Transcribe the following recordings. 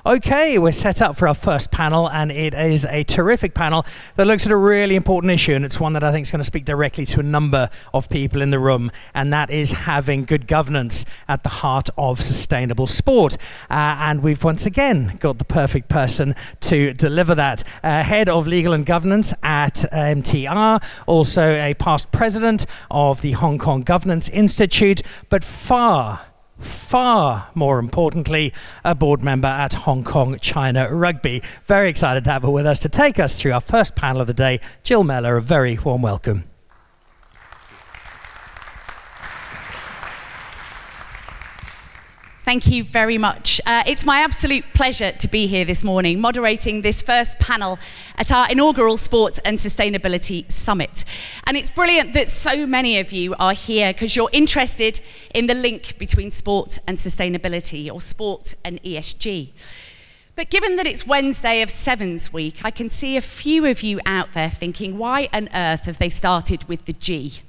Okay, we're set up for our first panel, and it is a terrific panel that looks at a really important issue, and it's one that I think is going to speak directly to a number of people in the room, and that is having good governance at the heart of sustainable sport. And we've once again got the perfect person to deliver that. Head of Legal and Governance at MTR, also a past president of the Hong Kong Governance Institute, but far more importantly, a board member at Hong Kong China Rugby. Very excited to have her with us to take us through our first panel of the day. Jill Mellor, a very warm welcome. Thank you very much. It's my absolute pleasure to be here this morning, moderating this first panel at our inaugural Sport and Sustainability Summit. And it's brilliant that so many of you are here because you're interested in the link between sport and sustainability, or sport and ESG. But given that it's Wednesday of Sevens week, I can see a few of you out there thinking, why on earth have they started with the G?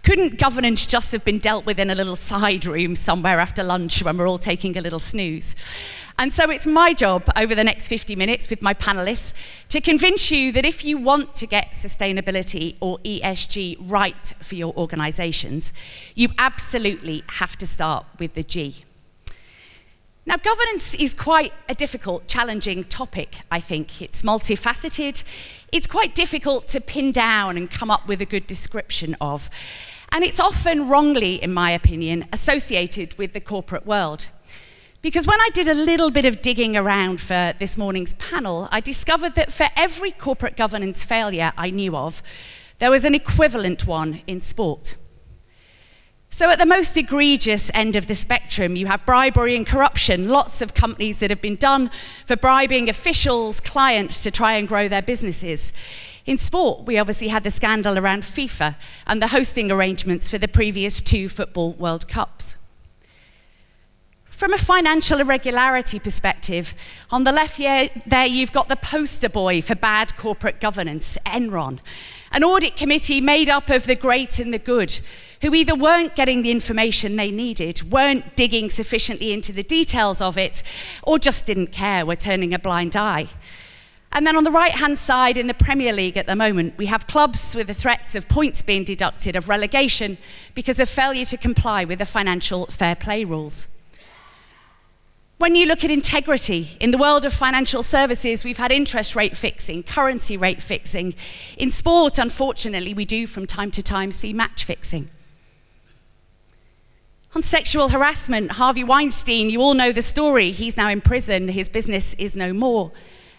Couldn't governance just have been dealt with in a little side room somewhere after lunch when we're all taking a little snooze? And so it's my job over the next 50 minutes with my panelists to convince you that if you want to get sustainability or ESG right for your organizations, you absolutely have to start with the G. Now, governance is quite a difficult, challenging topic, I think. It's multifaceted. It's quite difficult to pin down and come up with a good description of. And it's often wrongly, in my opinion, associated with the corporate world. Because when I did a little bit of digging around for this morning's panel, I discovered that for every corporate governance failure I knew of, there was an equivalent one in sport. So at the most egregious end of the spectrum, you have bribery and corruption, lots of companies that have been done for bribing officials, clients to try and grow their businesses. In sport, we obviously had the scandal around FIFA and the hosting arrangements for the previous 2 Football World Cups. From a financial irregularity perspective, on the left there you've got the poster boy for bad corporate governance, Enron, an audit committee made up of the great and the good, who either weren't getting the information they needed, weren't digging sufficiently into the details of it, or just didn't care, were turning a blind eye. And then on the right-hand side in the Premier League at the moment, we have clubs with the threats of points being deducted, of relegation, because of failure to comply with the financial fair play rules. When you look at integrity, in the world of financial services, we've had interest rate fixing, currency rate fixing. In sport, unfortunately, we do from time to time see match fixing. On sexual harassment, Harvey Weinstein, you all know the story. He's now in prison, his business is no more.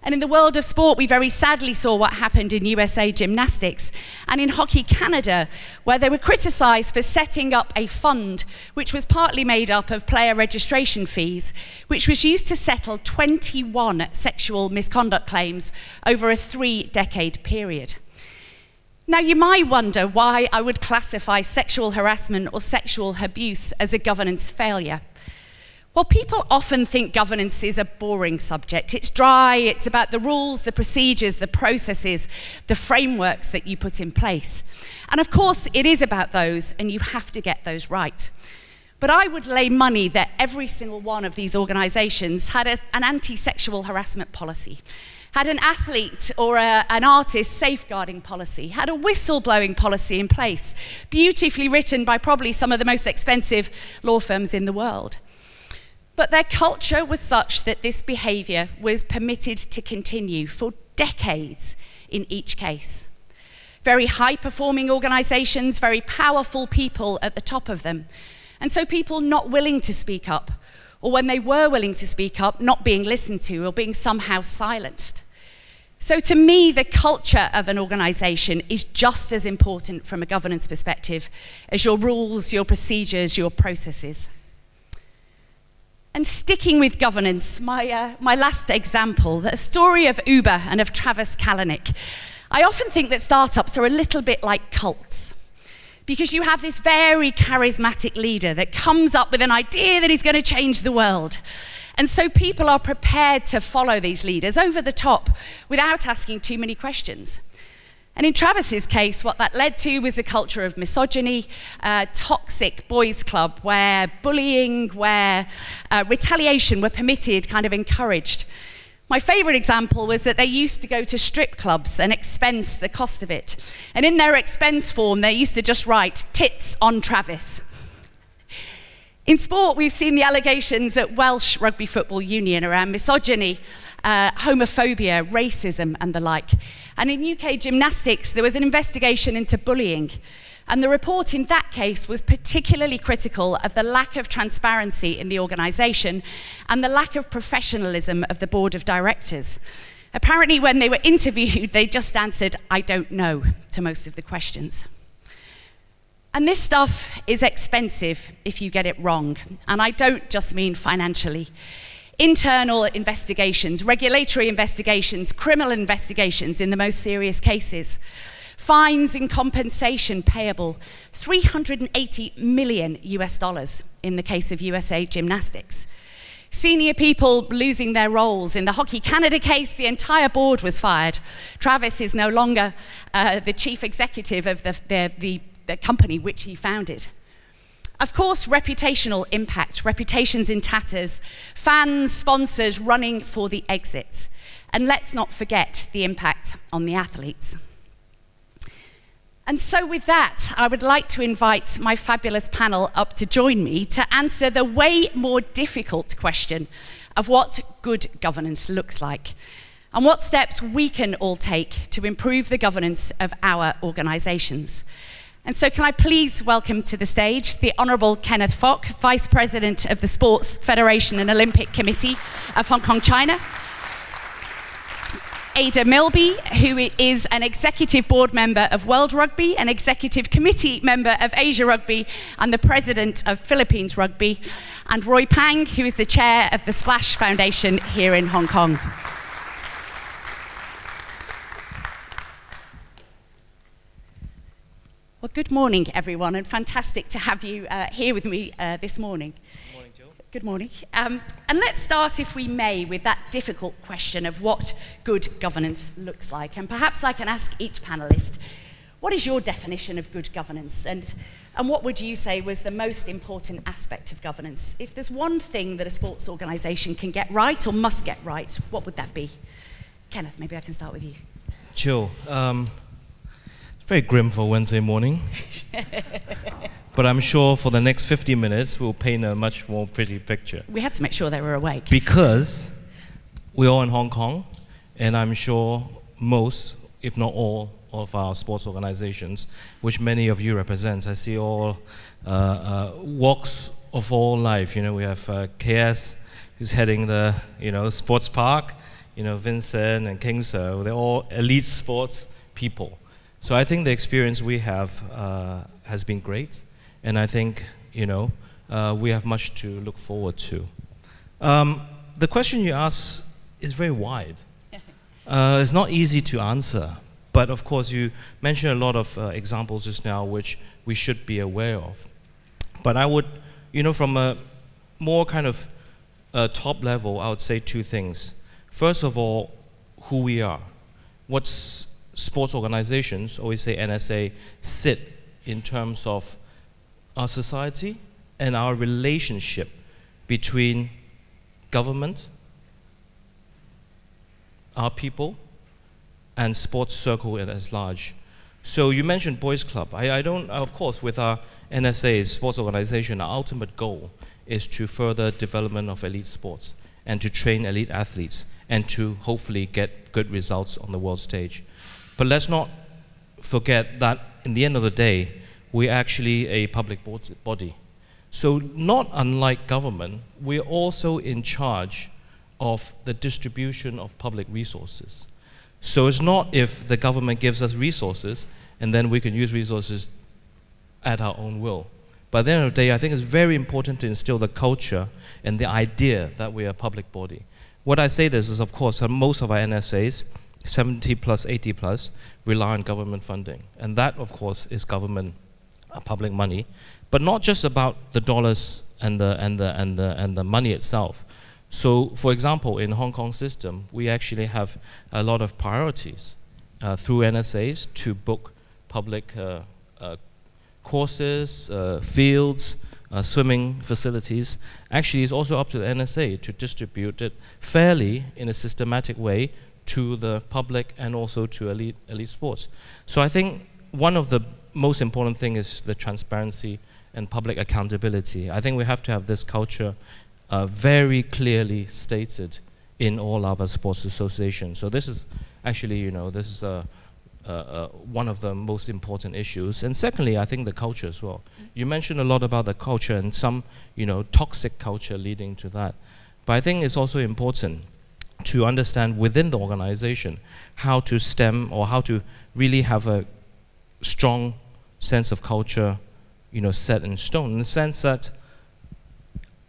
And in the world of sport, we very sadly saw what happened in USA Gymnastics and in Hockey Canada, where they were criticised for setting up a fund which was partly made up of player registration fees, which was used to settle 21 sexual misconduct claims over a 3-decade period. Now, you might wonder why I would classify sexual harassment or sexual abuse as a governance failure. Well, people often think governance is a boring subject. It's dry, it's about the rules, the procedures, the processes, the frameworks that you put in place. And of course, it is about those, and you have to get those right. But I would lay money that every single one of these organizations had an anti-sexual harassment policy, had an athlete or an artist safeguarding policy, had a whistleblowing policy in place, beautifully written by probably some of the most expensive law firms in the world. But their culture was such that this behavior was permitted to continue for decades in each case. Very high-performing organizations, very powerful people at the top of them. And so people not willing to speak up, or when they were willing to speak up, not being listened to or being somehow silenced. So to me, the culture of an organization is just as important from a governance perspective as your rules, your procedures, your processes. And sticking with governance, my last example, the story of Uber and of Travis Kalanick. I often think that startups are a little bit like cults, because you have this very charismatic leader that comes up with an idea that is going to change the world. And so people are prepared to follow these leaders over the top without asking too many questions. And in Travis's case, what that led to was a culture of misogyny, a toxic boys' club where bullying, where retaliation were permitted, kind of encouraged. My favourite example was that they used to go to strip clubs and expense the cost of it. And in their expense form, they used to just write, "Tits on Travis." In sport, we've seen the allegations at Welsh Rugby Football Union around misogyny, homophobia, racism, and the like. And in UK gymnastics, there was an investigation into bullying. And the report in that case was particularly critical of the lack of transparency in the organisation and the lack of professionalism of the board of directors. Apparently, when they were interviewed, they just answered, "I don't know," to most of the questions. And this stuff is expensive if you get it wrong. And I don't just mean financially. Internal investigations, regulatory investigations, criminal investigations in the most serious cases. Fines and compensation payable, $380 million US in the case of USA Gymnastics. Senior people losing their roles. In the Hockey Canada case, the entire board was fired. Travis is no longer the chief executive of the company which he founded. Of course, reputational impact, reputations in tatters, fans, sponsors running for the exits. And let's not forget the impact on the athletes. And so with that, I would like to invite my fabulous panel up to join me to answer the way more difficult question of what good governance looks like and what steps we can all take to improve the governance of our organisations. And so can I please welcome to the stage the Honourable Kenneth Fok, Vice President of the Sports Federation and Olympic Committee of Hong Kong, China. Ada Milby, who is an Executive Board Member of World Rugby, an Executive Committee Member of Asia Rugby, and the President of Philippines Rugby. And Roy Pang, who is the Chair of the Splash Foundation here in Hong Kong. Well, good morning, everyone, and fantastic to have you here with me this morning. Good morning, Jill. Good morning. And let's start, if we may, with that difficult question of what good governance looks like. And perhaps I can ask each panellist, what is your definition of good governance? And what would you say was the most important aspect of governance? If there's one thing that a sports organisation can get right or must get right, what would that be? Kenneth, maybe I can start with you. Jill, very grim for Wednesday morning, but I'm sure for the next 50 minutes we'll paint a much more pretty picture. We had to make sure they were awake. Because we're all in Hong Kong, and I'm sure most, if not all, of our sports organizations, which many of you represent, I see all walks of all life. You know, we have KS, who's heading the sports park, Vincent and Kingser, they're all elite sports people. So I think the experience we have has been great, and I think we have much to look forward to. The question you ask is very wide. It's not easy to answer, but of course you mentioned a lot of examples just now which we should be aware of. But I would, from a more kind of top level, I would say two things. First of all, who we are. What's sports organizations, always say NSA, sit in terms of our society and our relationship between government, our people, and sports circle as large. So you mentioned Boys Club. I don't, of course, with our NSA, sports organization, our ultimate goal is to further development of elite sports and to train elite athletes and to hopefully get good results on the world stage. But let's not forget that in the end of the day, we're actually a public body. So not unlike government, we're also in charge of the distribution of public resources. So it's not if the government gives us resources and then we can use resources at our own will. But at the end of the day, I think it's very important to instill the culture and the idea that we are a public body. What I say this is, of course, most of our NSAs, 70 plus, 80 plus, rely on government funding. And that, of course, is government public money. But not just about the dollars and the money itself. So, for example, in the Hong Kong system, we actually have a lot of priorities. through NSAs to book public courses, fields, swimming facilities. Actually, it's also up to the NSA to distribute it fairly in a systematic way to the public and also to elite sports. So I think one of the most important thing is the transparency and public accountability. I think we have to have this culture very clearly stated in all our sports associations. So this is actually, this is one of the most important issues. And secondly, I think the culture as well. You mentioned a lot about the culture and some, toxic culture leading to that. But I think it's also important to understand within the organization how to stem or how to really have a strong sense of culture, set in stone, in the sense that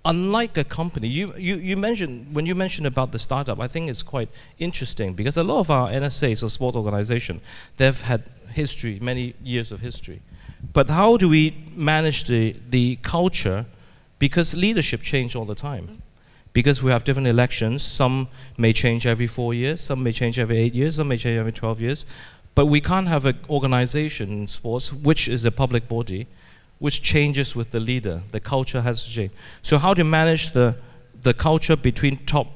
unlike a company, you mentioned, when you mentioned about the startup, I think it's quite interesting because a lot of our NSAs or sport organization, they've had history, many years of history. But how do we manage the culture? Because leadership change all the time. Because we have different elections, some may change every 4 years, some may change every 8 years, some may change every 12 years. But we can't have an organization in sports, which is a public body, which changes with the leader. The culture has to change. So how to manage the culture between top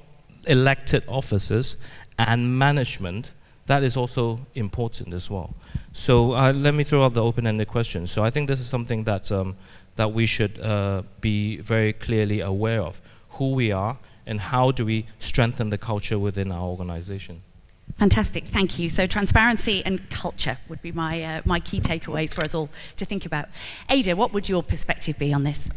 elected officers and management, that is also important as well. So let me throw out the open-ended question. So I think this is something that, that we should be very clearly aware of, who we are and how do we strengthen the culture within our organization. Fantastic, thank you. So transparency and culture would be my, my key takeaways for us all to think about. Ada, what would your perspective be on this?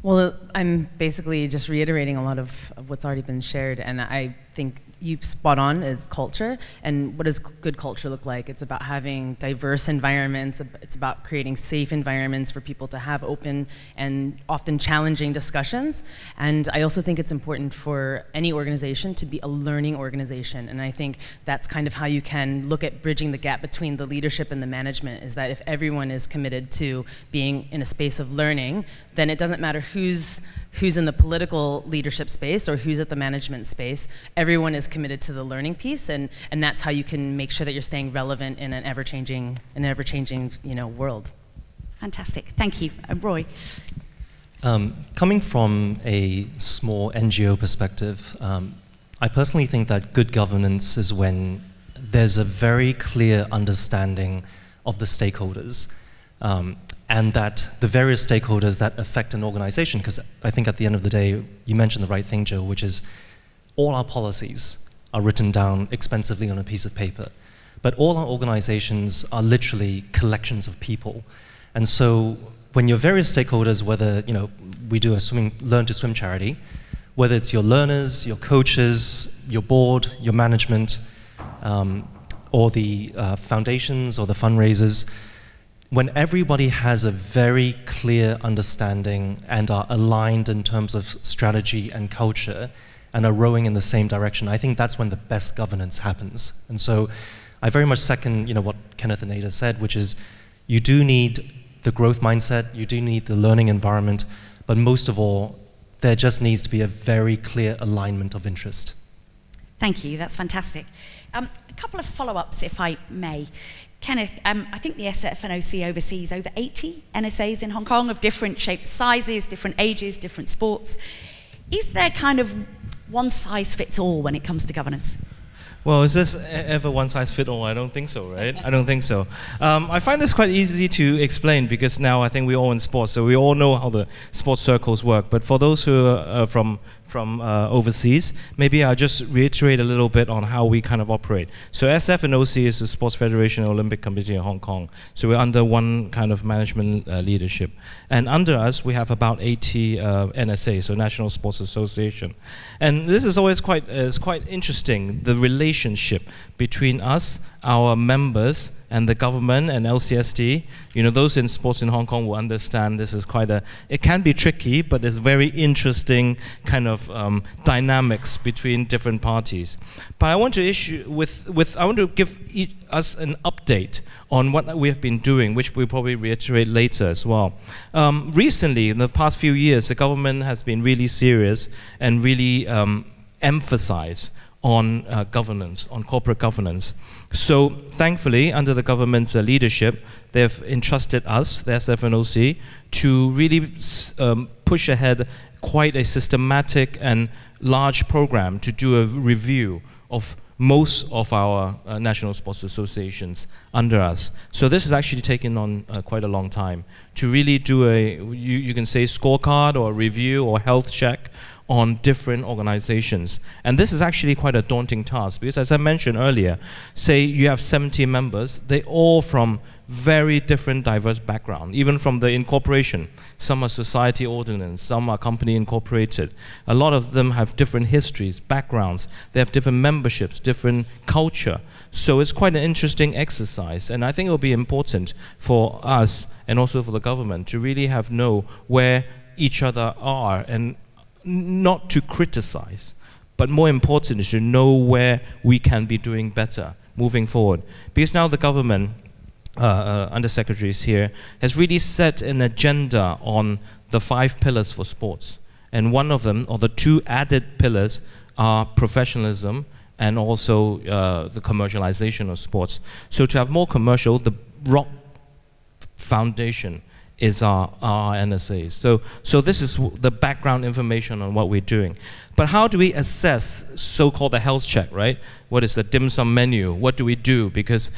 Well, I'm basically just reiterating a lot of what's already been shared, and I think you spot on is culture. And what does good culture look like? It's about having diverse environments. It's about creating safe environments for people to have open and often challenging discussions. And I also think it's important for any organization to be a learning organization. And I think that's kind of how you can look at bridging the gap between the leadership and the management, is that if everyone is committed to being in a space of learning, then it doesn't matter who's in the political leadership space or who's at the management space. Everyone is committed to the learning piece, and that's how you can make sure that you're staying relevant in an ever-changing world. Fantastic, thank you. Roy? Coming from a small NGO perspective, I personally think that good governance is when there's a very clear understanding of the stakeholders. And that the various stakeholders that affect an organization, because I think at the end of the day, you mentioned the right thing, Joe, which is all our policies are written down expensively on a piece of paper. But all our organizations are literally collections of people. And so when your various stakeholders, whether we do a learn to swim charity, whether it's your learners, your coaches, your board, your management, or the foundations or the fundraisers, when everybody has a very clear understanding and are aligned in terms of strategy and culture and are rowing in the same direction, I think that's when the best governance happens. And so I very much second what Kenneth and Ada said, which is you do need the growth mindset, you do need the learning environment, but most of all, there just needs to be a very clear alignment of interest. Thank you, that's fantastic. A couple of follow-ups, if I may. Kenneth, I think the SFNOC oversees over 80 NSAs in Hong Kong of different shapes, sizes, different ages, different sports. Is there kind of one size fits all when it comes to governance? Well, is this ever one size fit all? I don't think so, right? I don't think so. I find this quite easy to explain because now I think we're all in sports, so we all know how the sports circles work. But for those who are from overseas, maybe I'll just reiterate a little bit on how we kind of operate. So SFNOC is the Sports Federation Olympic Committee in Hong Kong. So we're under one kind of management leadership. And under us, we have about 80 NSA, so National Sports Association. And this is always quite interesting, the relationship between us, our members, and the government and LCSD. Those in sports in Hong Kong will understand this is it can be tricky, but it's very interesting kind of dynamics between different parties. But I want to I want to give us an update on what we have been doing, which we'll probably reiterate later as well. Recently, in the past few years, the government has been really serious and really emphasized on governance, on corporate governance. So thankfully, under the government's leadership, they've entrusted us, the SFNOC, to really push ahead quite a systematic and large program to do a review of most of our national sports associations under us. So this is actually taken on quite a long time to really do a, you can say, scorecard or review or health check on different organizations. And this is actually quite a daunting task because, as I mentioned earlier, say you have 70 members, they all from very different diverse background, even from the incorporation. Some are society ordinance, some are company incorporated. A lot of them have different histories, backgrounds, they have different memberships, different culture. So it's quite an interesting exercise, and I think it will be important for us and also for the government to really know where each other are, and not to criticize, but more important is to know where we can be doing better moving forward. Because now the government, undersecretaries here, has really set an agenda on the 5 pillars for sports. And one of them, or the 2 added pillars, are professionalism and also the commercialization of sports. So to have more commercial, the rock foundation is our NSAs. So this is the background information on what we're doing. But how do we assess so-called the health check, right? What is the dim sum menu? What do we do? Because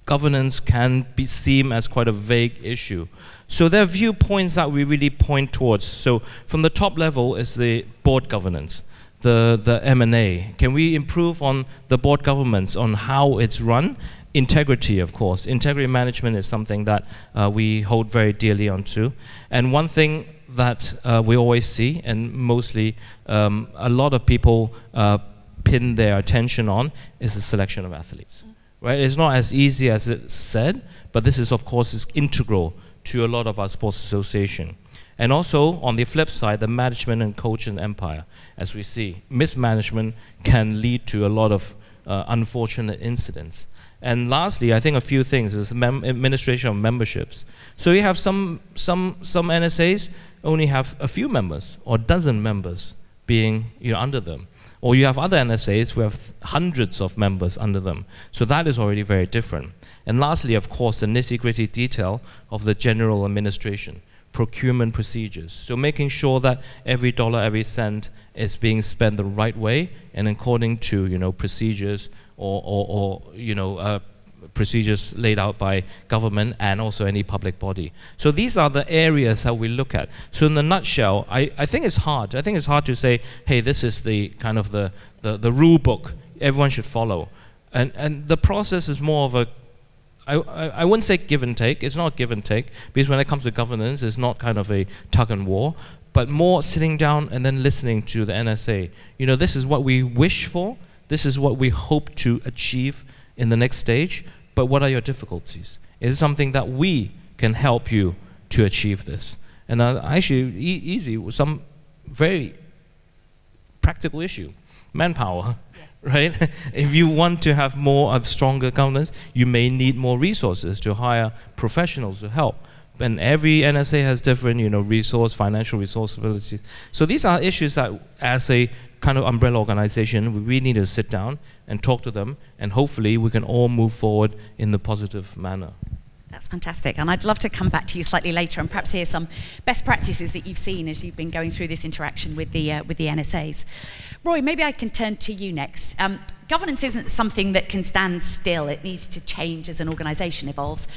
governance can be seen as quite a vague issue. So there are viewpoints that we really point towards. So from the top level is the board governance, the M&A. Can we improve on the board governance, on how it's run? Integrity, of course. Integrity management is something that we hold very dearly onto. And one thing that we always see, and mostly a lot of people pin their attention on, is the selection of athletes. Right? It's not as easy as it's said, but this is, of course, is integral to a lot of our sports association. And also, on the flip side, the management and coaching empire, as we see. Mismanagement can lead to a lot of unfortunate incidents. And lastly, I think a few things is administration of memberships. So you have some NSAs only have a few members or a dozen members being under them. Or you have other NSAs who have hundreds of members under them. So that is already very different. And lastly, of course, the nitty-gritty detail of the general administration, procurement procedures. So making sure that every dollar, every cent is being spent the right way and according to procedures or procedures laid out by government and also any public body. So these are the areas that we look at. So in a nutshell, I think it's hard. I think it's hard to say, hey, this is the kind of the rule book everyone should follow. And the process is more of a, I wouldn't say give and take. It's not give and take, because when it comes to governance, it's not kind of a tug and war, but more sitting down and then listening to the NSA. This is what we wish for. This is what we hope to achieve in the next stage, but what are your difficulties? Is it something that we can help you to achieve this? And actually, easy, some very practical issue, manpower. Yes. Right? If you want to have more of stronger governance, you may need more resources to hire professionals to help. And every NSA has different, financial responsibilities. So these are issues that, as a kind of umbrella organization, we really need to sit down and talk to them, and hopefully we can all move forward in the positive manner. That's fantastic, and I'd love to come back to you slightly later and perhaps hear some best practices that you've seen as you've been going through this interaction with the NSAs. Roy, maybe I can turn to you next. Governance isn't something that can stand still. It needs to change as an organisation evolves.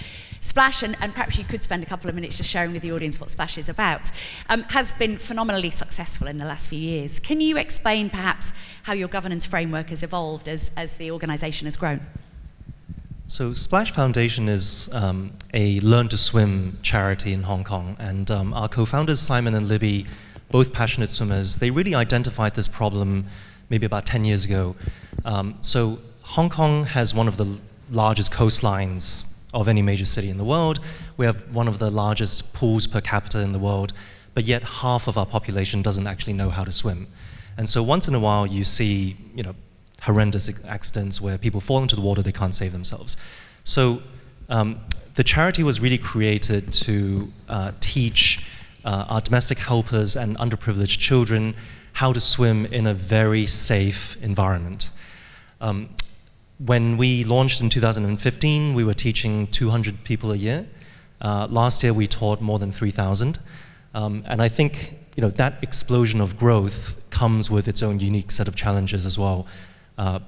Splash, and perhaps you could spend a couple of minutes just sharing with the audience what Splash is about, has been phenomenally successful in the last few years. Can you explain perhaps how your governance framework has evolved as the organisation has grown? So Splash Foundation is a Learn to Swim charity in Hong Kong, and our co-founders Simon and Libby, both passionate swimmers, they really identified this problem maybe about 10 years ago. So Hong Kong has one of the largest coastlines of any major city in the world. We have one of the largest pools per capita in the world, but yet half of our population doesn't actually know how to swim. And so once in a while you see, horrendous accidents where people fall into the water, they can't save themselves. So the charity was really created to teach our domestic helpers and underprivileged children how to swim in a very safe environment. When we launched in 2015, we were teaching 200 people a year. Last year, we taught more than 3,000. And I think that explosion of growth comes with its own unique set of challenges as well,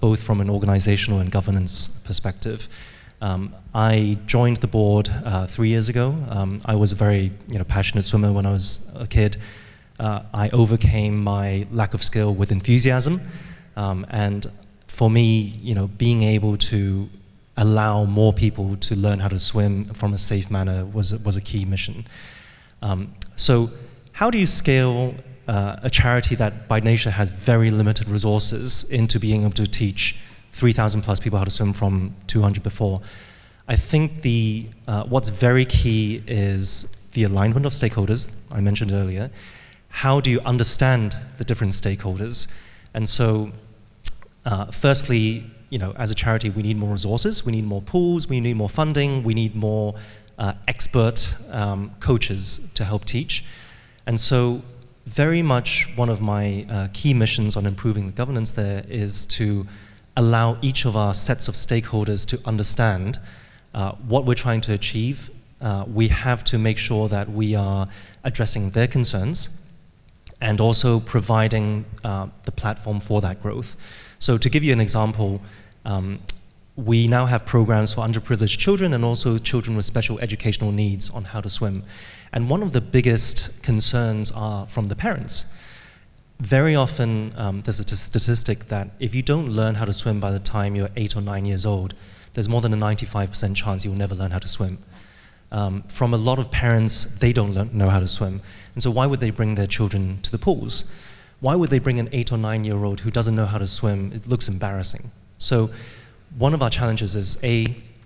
both from an organizational and governance perspective. I joined the board 3 years ago. I was a very passionate swimmer when I was a kid. I overcame my lack of skill with enthusiasm. And for me, being able to allow more people to learn how to swim from a safe manner was a key mission. So how do you scale a charity that by nature has very limited resources into being able to teach 3,000 plus people how to swim from 200 before? I think what's very key is the alignment of stakeholders, I mentioned earlier. How do you understand the different stakeholders? And so firstly, as a charity, we need more resources, we need more pools, we need more funding, we need more expert coaches to help teach. And so very much one of my key missions on improving the governance there is to allow each of our sets of stakeholders to understand what we're trying to achieve. We have to make sure that we are addressing their concerns and also providing the platform for that growth. So to give you an example, we now have programs for underprivileged children and also children with special educational needs on how to swim. And one of the biggest concerns are from the parents. Very often, there's a statistic that if you don't learn how to swim by the time you're 8 or 9 years old, there's more than a 95% chance you'll never learn how to swim. From a lot of parents, they don't know how to swim. And so why would they bring their children to the pools? Why would they bring an 8 or 9-year-old who doesn't know how to swim? It looks embarrassing. So one of our challenges is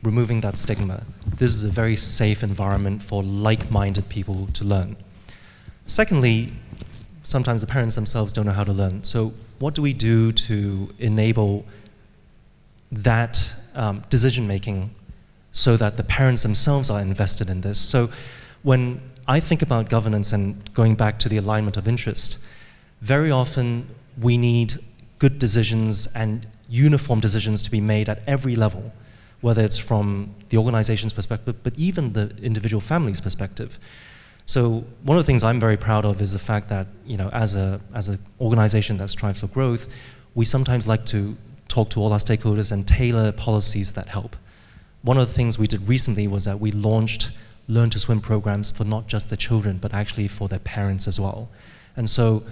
removing that stigma. This is a very safe environment for like-minded people to learn. Secondly, sometimes the parents themselves don't know how to learn. So what do we do to enable that decision-making so that the parents themselves are invested in this? So when I think about governance and going back to the alignment of interest, very often we need good decisions and uniform decisions to be made at every level, whether it's from the organization's perspective, but even the individual family's perspective. So one of the things I'm very proud of is the fact that, as an organization that strives for growth, we sometimes like to talk to all our stakeholders and tailor policies that help. One of the things we did recently was that we launched Learn to Swim programs for not just the children, but actually for their parents as well. And so,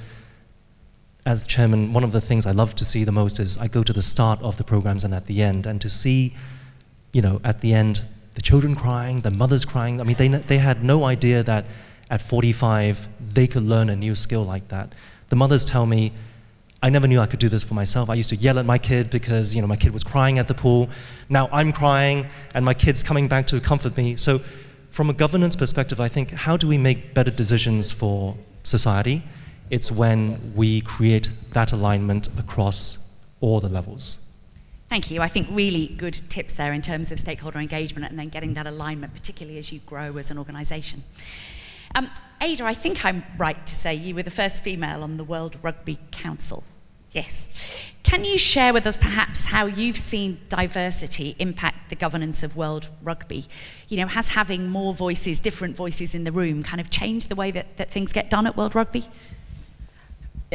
as chairman, one of the things I love to see the most is I go to the start of the programs and at the end, and to see, at the end, the children crying, the mothers crying. I mean, they had no idea that at 45 they could learn a new skill like that. The mothers tell me, I never knew I could do this for myself. I used to yell at my kid because my kid was crying at the pool. Now I'm crying and my kid's coming back to comfort me. So from a governance perspective, I think, how do we make better decisions for society? It's when we create that alignment across all the levels. Thank you. I think really good tips there in terms of stakeholder engagement and then getting that alignment, particularly as you grow as an organisation. Ada, I think I'm right to say you were the first female on the World Rugby Council. Yes. Can you share with us perhaps how you've seen diversity impact the governance of World Rugby? Has having more voices, different voices in the room kind of changed the way that things get done at World Rugby?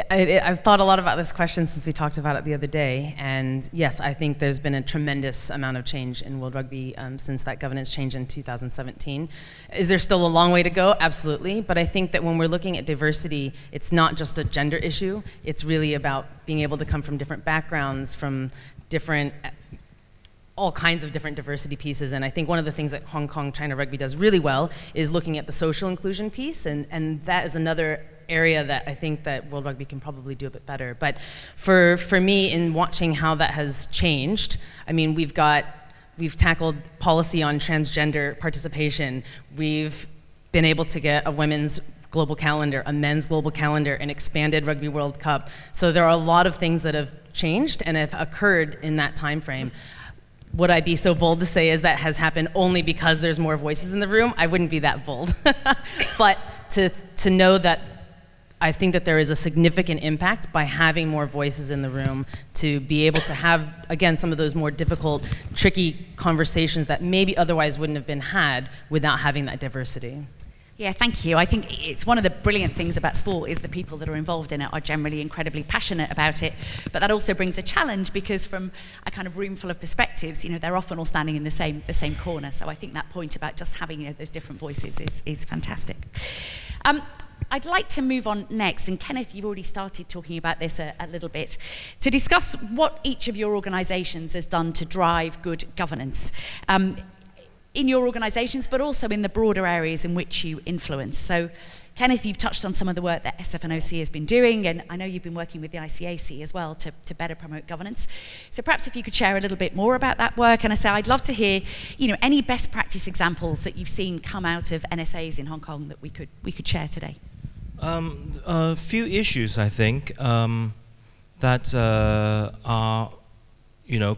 I've thought a lot about this question since we talked about it the other day, and yes, I think there's been a tremendous amount of change in World Rugby since that governance change in 2017. Is there still a long way to go? Absolutely, but I think that when we're looking at diversity, it's not just a gender issue, it's really about being able to come from different backgrounds, from all kinds of different diversity pieces, and I think one of the things that Hong Kong China Rugby does really well is looking at the social inclusion piece, and that is another area that I think that World Rugby can probably do a bit better. But for me, in watching how that has changed, I mean, we've tackled policy on transgender participation. We've been able to get a women's global calendar, a men's global calendar, an expanded Rugby World Cup. So there are a lot of things that have changed and have occurred in that time frame. Would I be so bold to say is that has happened only because there's more voices in the room? I wouldn't be that bold. But to know that I think that there is a significant impact by having more voices in the room to be able to have, again, some of those more difficult, tricky conversations that maybe otherwise wouldn't have been had without having that diversity. Yeah, thank you. I think it's one of the brilliant things about sport is the people that are involved in it are generally incredibly passionate about it. But that also brings a challenge because from a kind of room full of perspectives, they're often all standing in the same corner. So I think that point about just having those different voices is fantastic. I'd like to move on next, and Kenneth, you've already started talking about this a little bit, to discuss what each of your organisations has done to drive good governance in your organisations, but also in the broader areas in which you influence. So, Kenneth, you've touched on some of the work that SFNOC has been doing, and I know you've been working with the ICAC as well to better promote governance. So perhaps if you could share a little bit more about that work, and I'd love to hear, any best practice examples that you've seen come out of NSAs in Hong Kong that we could share today. A few issues, I think, that are,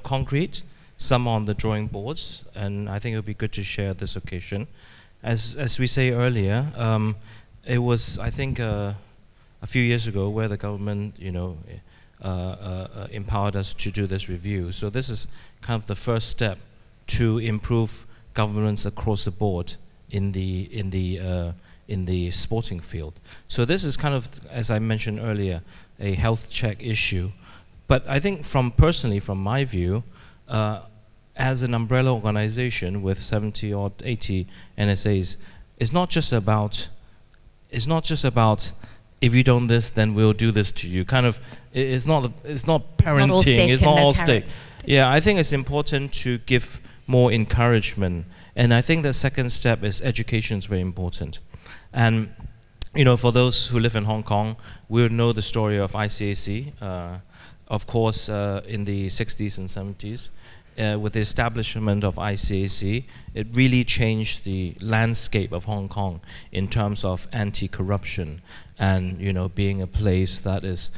concrete. Some on the drawing boards, and I think it would be good to share this occasion. As we say earlier, it was, I think, a few years ago where the government, empowered us to do this review. So this is kind of the first step to improve governance across the board in the sporting field. So this is kind of, as I mentioned earlier, a health check issue. But I think personally, from my view, as an umbrella organization with 70 or 80 NSAs, it's not just about if you don't this, then we'll do this to you. Kind of, it's not parenting. It's not all stick. Yeah, I think it's important to give more encouragement, and I think the second step is education is very important. And for those who live in Hong Kong, we'll know the story of ICAC. Of course, in the 60s and 70s. With the establishment of ICAC, it really changed the landscape of Hong Kong in terms of anti-corruption and being a place that is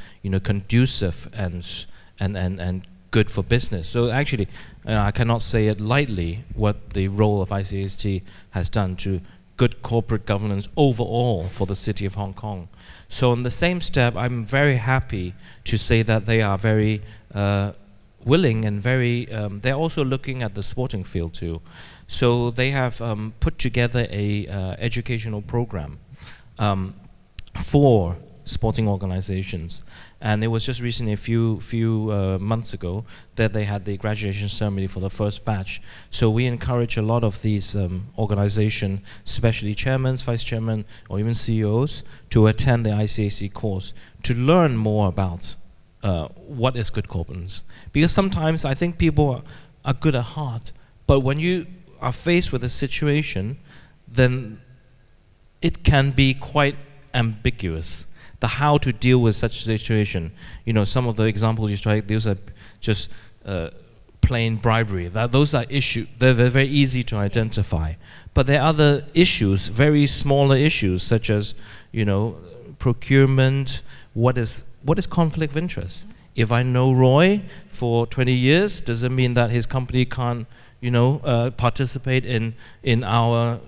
conducive and good for business. So actually, I cannot say it lightly what the role of ICAC has done to good corporate governance overall for the city of Hong Kong. So in the same step, I'm very happy to say that they are very willing and very, they're also looking at the sporting field too. So they have put together a educational program for sporting organizations. And it was just recently, a few months ago, that they had the graduation ceremony for the first batch. So we encourage a lot of these organizations, especially chairmen, vice chairmen, or even CEOs, to attend the ICAC course to learn more about what is good governance. Because sometimes I think people are good at heart, but when you are faced with a situation, then it can be quite ambiguous. The how to deal with such a situation. Some of the examples you try, those are just plain bribery. Those are issues. They're very easy to identify. But there are other issues, very smaller issues, such as procurement. What is conflict of interest? If I know Roy for 20 years, does it mean that his company can't participate in our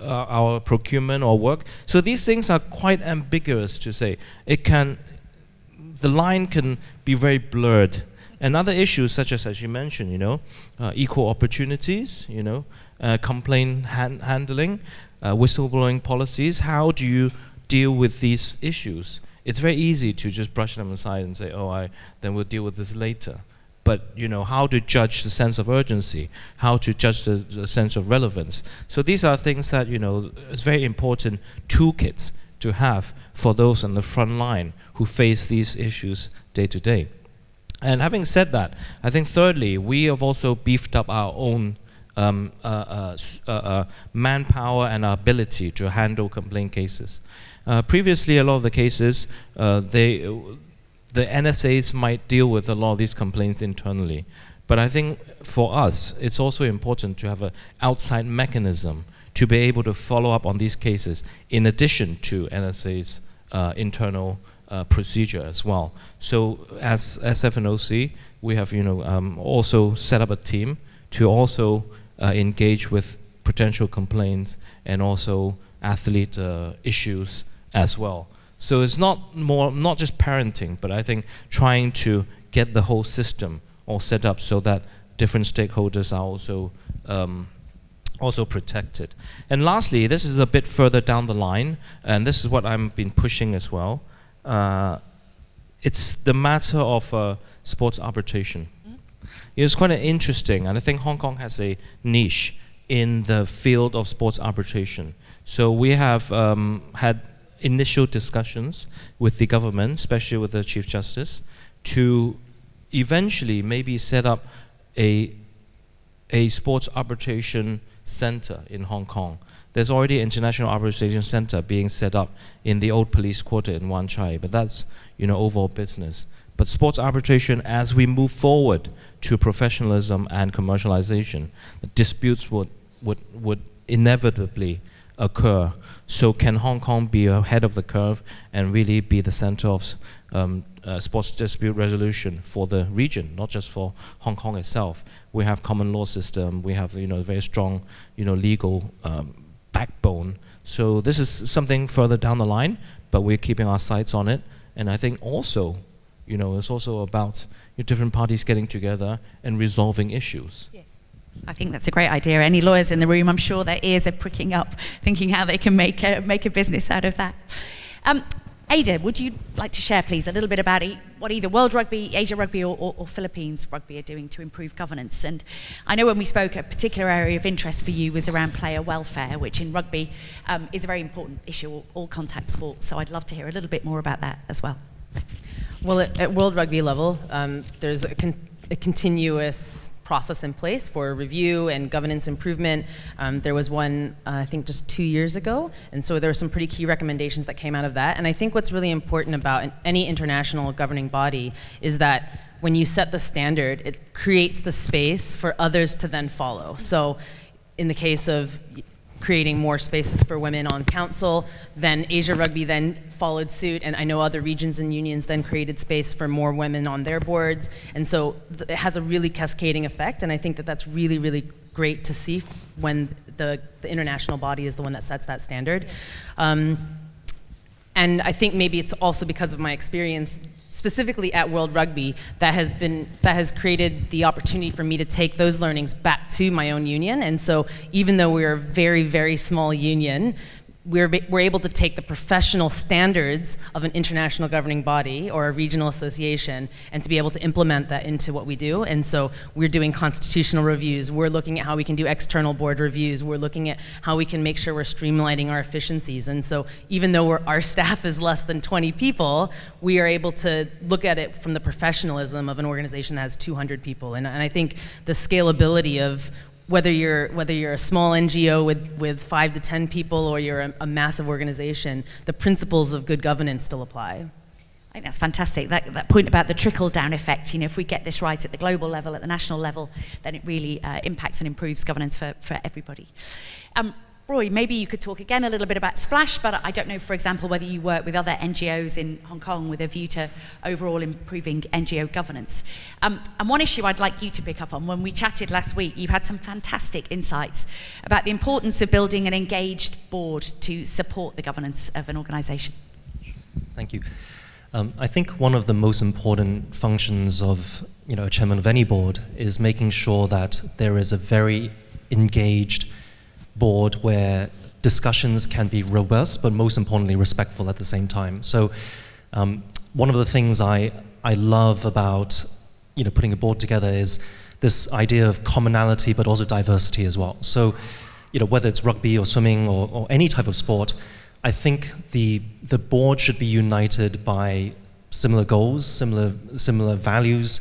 our procurement or work? So these things are quite ambiguous to say. The line can be very blurred. And other issues such as you mentioned, equal opportunities, complaint handling, whistleblowing policies. How do you deal with these issues? It's very easy to just brush them aside and say, then we'll deal with this later. But how to judge the sense of urgency, how to judge the sense of relevance. So these are things that it's very important toolkits to have for those on the front line who face these issues day to day. And having said that, I think thirdly, we have also beefed up our own manpower and our ability to handle complaint cases. Previously, a lot of the cases, the NSAs might deal with a lot of these complaints internally. But I think for us, it's also important to have an outside mechanism to be able to follow up on these cases in addition to NSA's internal procedure as well. So as SFNOC, we have also set up a team to also engage with potential complaints and also athlete issues as well. So it's not just parenting, but I think trying to get the whole system all set up so that different stakeholders are also protected. And lastly, this is a bit further down the line, and this is what I've been pushing as well. It's the matter of sports arbitration. It's quite interesting, and I think Hong Kong has a niche in the field of sports arbitration. So we have had initial discussions with the government, especially with the Chief Justice, to eventually maybe set up a sports arbitration center in Hong Kong. There's already an international arbitration center being set up in the old police quarter in Wan Chai, but that's overall business. But sports arbitration, as we move forward to professionalism and commercialization, the disputes would inevitably occur. So can Hong Kong be ahead of the curve and really be the center of sports dispute resolution for the region, not just for Hong Kong itself? We have common law system, we have very strong legal backbone. So this is something further down the line, but we're keeping our sights on it. And I think also, it's also about different parties getting together and resolving issues. Yes. I think that's a great idea. Any lawyers in the room, I'm sure their ears are pricking up, thinking how they can make a business out of that. Ada, would you like to share, please, a little bit about what either World Rugby, Asia Rugby, or Philippines Rugby are doing to improve governance? And I know when we spoke, a particular area of interest for you was around player welfare, which in rugby is a very important issue, all contact sport. So I'd love to hear a little bit more about that as well. Well, at World Rugby level, there's a continuous process in place for review and governance improvement. There was one, I think, just 2 years ago, and so there were some pretty key recommendations that came out of that. And I think what's really important about any international governing body is that when you set the standard, it creates the space for others to then follow. So in the case of creating more spaces for women on council, then Asia Rugby then followed suit, and I know other regions and unions then created space for more women on their boards, and so it has a really cascading effect, and I think that that's really, really great to see when the international body is the one that sets that standard. And I think maybe it's also because of my experience specifically at World Rugby that has created the opportunity for me to take those learnings back to my own union. And so even though we're a very, very small union, we're able to take the professional standards of an international governing body or a regional association and to be able to implement that into what we do. And so we're doing constitutional reviews. We're looking at how we can do external board reviews. We're looking at how we can make sure we're streamlining our efficiencies. And so even though our staff is less than 20 people, we are able to look at it from the professionalism of an organization that has 200 people. And I think the scalability of whether you're a small NGO with 5 to 10 people or you're a massive organization, the principles of good governance still apply. I think that's fantastic. That point about the trickle-down effect, if we get this right at the global level, at the national level, then it really impacts and improves governance for everybody. Roy, maybe you could talk again a little bit about Splash, but I don't know, for example, whether you work with other NGOs in Hong Kong with a view to overall improving NGO governance. And one issue I'd like you to pick up on, when we chatted last week, you had some fantastic insights about the importance of building an engaged board to support the governance of an organisation. Thank you. I think one of the most important functions of a chairman of any board is making sure that there is a very engaged board where discussions can be robust, but most importantly, respectful at the same time. So one of the things I love about putting a board together is this idea of commonality, but also diversity as well. So whether it's rugby or swimming or any type of sport, I think the board should be united by similar goals, similar values,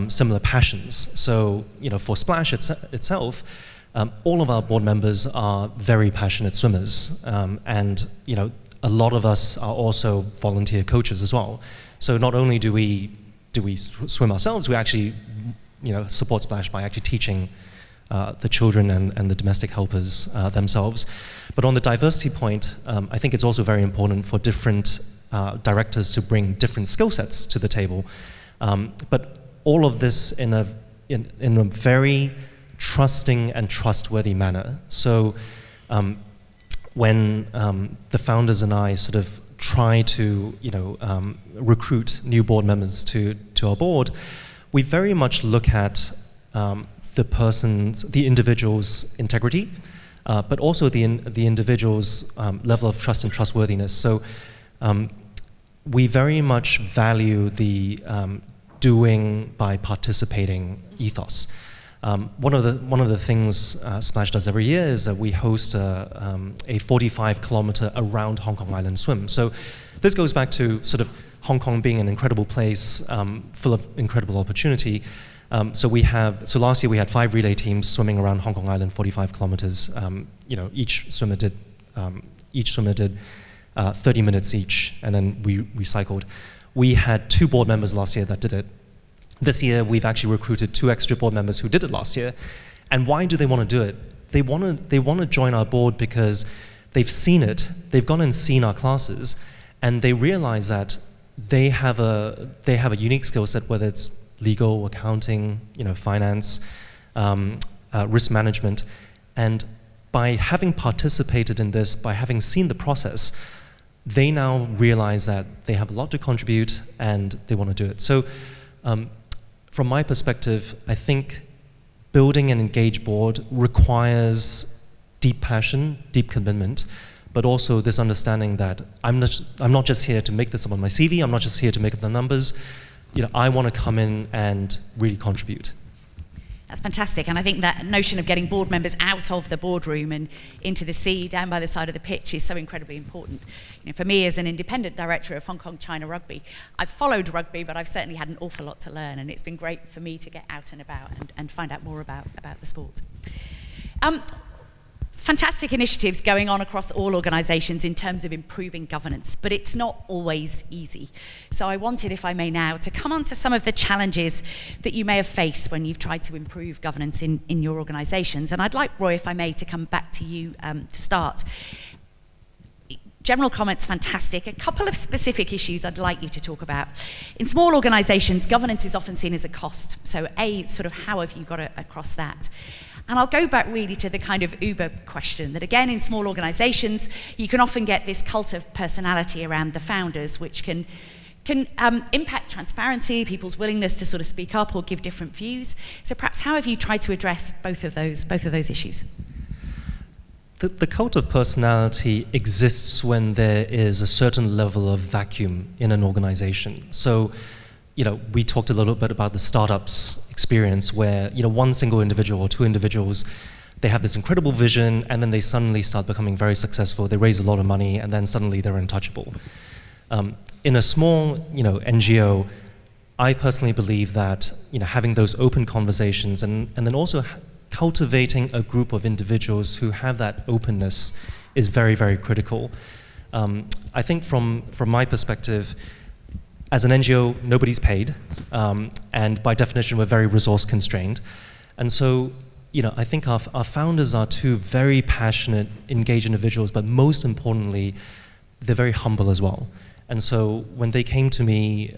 similar passions. So for Splash itself, all of our board members are very passionate swimmers, and a lot of us are also volunteer coaches as well. So not only do we swim ourselves, we actually support Splash by actually teaching the children and the domestic helpers themselves. But on the diversity point, I think it's also very important for different directors to bring different skill sets to the table. But all of this in a very trusting and trustworthy manner. So when the founders and I sort of try to, recruit new board members to our board, we very much look at the individual's integrity, but also the individual's level of trust and trustworthiness. So we very much value the doing by participating ethos. One of the things Splash does every year is that we host a 45-kilometer around Hong Kong Island swim. So this goes back to sort of Hong Kong being an incredible place, full of incredible opportunity. So last year we had 5 relay teams swimming around Hong Kong Island 45 kilometers. Each swimmer did 30 minutes each, and then we cycled. We had 2 board members last year that did it. This year, we've actually recruited 2 extra board members who did it last year. And why do they want to do it? They want to join our board because they've seen it, they've gone and seen our classes, and they realize that they have a unique skill set, whether it's legal, accounting, finance, risk management. And by having participated in this, by having seen the process, they now realize that they have a lot to contribute and they want to do it. So from my perspective, I think building an engaged board requires deep passion, deep commitment, but also this understanding that I'm not just here to make this up on my CV, I'm not just here to make up the numbers. I want to come in and really contribute. That's fantastic, and I think that notion of getting board members out of the boardroom and into the sea, down by the side of the pitch, is so incredibly important. For me, as an independent director of Hong Kong China Rugby, I've followed rugby, but I've certainly had an awful lot to learn, and it's been great for me to get out and about and find out more about the sport. Fantastic initiatives going on across all organisations in terms of improving governance, but it's not always easy. So I wanted, if I may now, to come on to some of the challenges that you may have faced when you've tried to improve governance in your organisations. And I'd like, Roy, if I may, to come back to you to start. General comments, fantastic. A couple of specific issues I'd like you to talk about. In small organisations, governance is often seen as a cost. So sort of how have you got across that? And I'll go back really to the kind of Uber question, that again, in small organisations, you can often get this cult of personality around the founders, which can impact transparency, people's willingness to sort of speak up or give different views. So perhaps how have you tried to address both of those issues? The cult of personality exists when there is a certain level of vacuum in an organisation. So we talked a little bit about the startups experience where, one single individual or 2 individuals, they have this incredible vision and then they suddenly start becoming very successful, they raise a lot of money and then suddenly they're untouchable. In a small, NGO, I personally believe that, having those open conversations and then also cultivating a group of individuals who have that openness is very, very critical. I think from my perspective, as an NGO, nobody's paid, and by definition, we're very resource constrained. And so, I think our founders are 2 very passionate, engaged individuals, but most importantly, they're very humble as well. And so when they came to me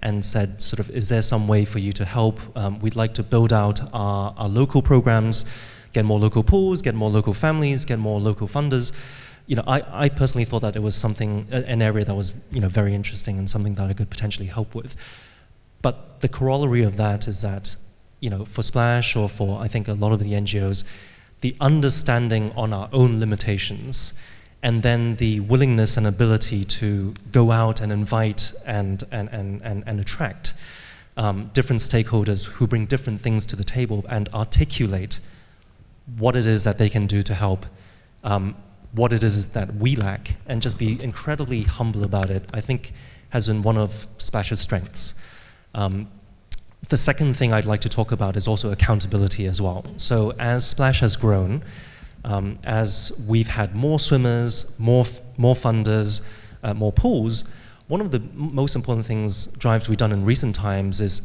and said, sort of, is there some way for you to help? We'd like to build out our local programs, get more local pools, get more local families, get more local funders. I personally thought that it was an area that was, very interesting and something that I could potentially help with. But the corollary of that is that, for Splash or for, I think, a lot of the NGOs, the understanding on our own limitations and then the willingness and ability to go out and invite and attract different stakeholders who bring different things to the table and articulate what it is that they can do to help, what it is that we lack, and just be incredibly humble about it, I think has been one of Splash's strengths. The second thing I'd like to talk about is also accountability as well. So as Splash has grown, as we've had more swimmers, more funders, more pools, one of the most important drives we've done in recent times is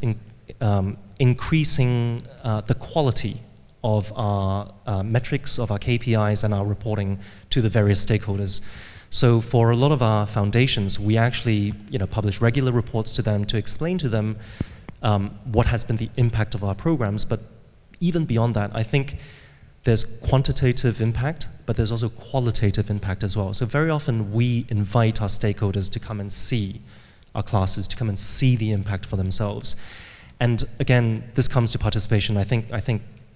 increasing the quality of our metrics, of our KPIs, and our reporting to the various stakeholders. So for a lot of our foundations, we actually publish regular reports to them to explain to them what has been the impact of our programs. But even beyond that, I think there's quantitative impact, but there's also qualitative impact as well. So very often we invite our stakeholders to come and see our classes, to come and see the impact for themselves. And again, this comes to participation. I think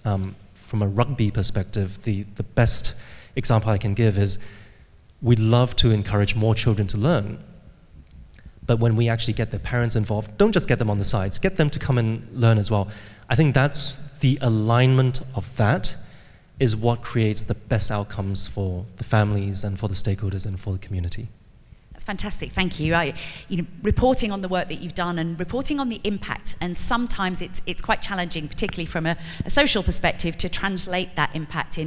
from a rugby perspective, the best example I can give is we'd love to encourage more children to learn. But when we actually get their parents involved, don't just get them on the sides, get them to come and learn as well. I think that's the alignment of that is what creates the best outcomes for the families and for the stakeholders and for the community. That's fantastic, thank you. Reporting on the work that you've done and reporting on the impact, and sometimes it's quite challenging, particularly from a social perspective, to translate that impact